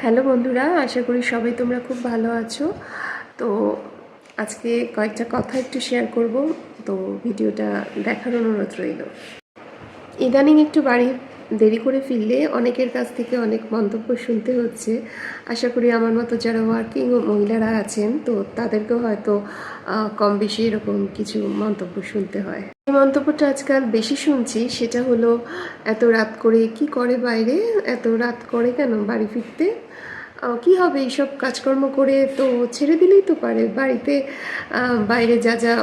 Hello বন্ধুরা, আশা করি সবাই তোমরা খুব ভালো আছো। তো আজকে কয়েকটা কথা একটু শেয়ার করব, তো ভিডিওটা দেখার অনুরোধ রইল। ইদানিং একটু বাড়ি দেরি করে ফিরলে অনেকের কাছ থেকে অনেক মন্তব্য শুনতে হচ্ছে। আশা করি আমার মতো যারা ওয়ার্কিং মহিলারা আছেন, তো তাদেরকেও হয়তো কম বেশি এরকম কিছু মন্তব্য শুনতে হয়। এই মন্তব্যটা আজকাল বেশি শুনছি, সেটা হলো এত রাত করে কি করে বাইরে, এত রাত করে কেন বাড়ি ফিরতে, কি হবে এইসব কাজকর্ম করে, তো ছেড়ে দিলেই তো পারে বাড়িতে। বাইরে যা যা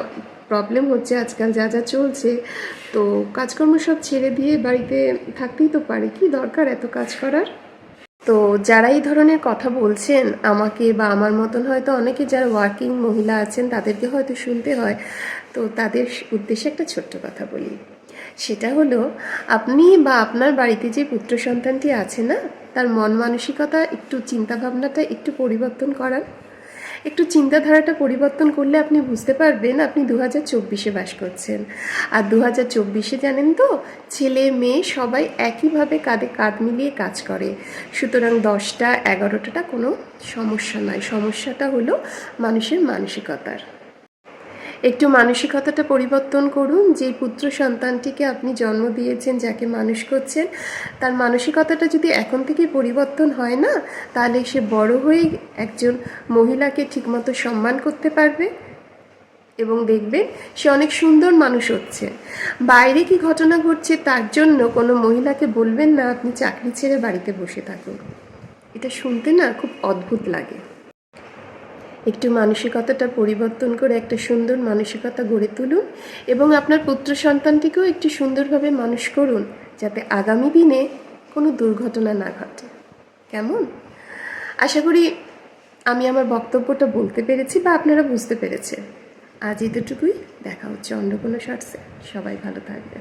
প্রবলেম হচ্ছে আজকাল, যা যা চলছে, তো কাজকর্ম সব ছেড়ে দিয়ে বাড়িতে থাকতেই তো পারে, কি দরকার এত কাজ করার। তো যারা এই ধরনের কথা বলছেন আমাকে বা আমার মতন হয়তো অনেকে যারা ওয়ার্কিং মহিলা আছেন তাদেরকে হয়তো শুনতে হয়, তো তাদের উদ্দেশ্যে একটা ছোট্ট কথা বলি। সেটা হলো, আপনি বা আপনার বাড়িতে যে পুত্র সন্তানটি আছে না, তার মন মানসিকতা একটু, চিন্তাভাবনাটা একটু পরিবর্তন করান। একটু চিন্তাধারাটা পরিবর্তন করলে আপনি বুঝতে পারবেন আপনি 2024-এ বাস করছেন। আর 2024-এ জানেন তো, ছেলে মেয়ে সবাই একইভাবে কাঁধে কাঁধ মিলিয়ে কাজ করে। সুতরাং 10টা 11টা কোনো সমস্যা নয়, সমস্যাটা হলো মানুষের মানসিকতার। একটু মানসিকতাটা পরিবর্তন করুন। যে পুত্র সন্তানটিকে আপনি জন্ম দিয়েছেন, যাকে মানুষ করছেন, তার মানসিকতাটা যদি এখন থেকে পরিবর্তন হয় না, তাহলে সে বড় হয়ে একজন মহিলাকে ঠিকমতো সম্মান করতে পারবে এবং দেখবেন সে অনেক সুন্দর মানুষ হচ্ছে। বাইরে কি ঘটনা ঘটছে তার জন্য কোনো মহিলাকে বলবেন না আপনি চাকরি ছেড়ে বাড়িতে বসে থাকুন। এটা শুনতে না খুব অদ্ভুত লাগে। একটু মানসিকতাটা পরিবর্তন করে একটা সুন্দর মানসিকতা গড়ে তুলুন এবং আপনার পুত্র সন্তানটিকেও একটু সুন্দরভাবে মানুষ করুন, যাতে আগামী দিনে কোনো দুর্ঘটনা না ঘটে। কেমন? আশা করি আমি আমার বক্তব্যটা বলতে পেরেছি বা আপনারা বুঝতে পেরেছেন। আজ এতটুকুই, দেখা হচ্ছে অন্য কোনো শর্টসে। সবাই ভালো থাকবে।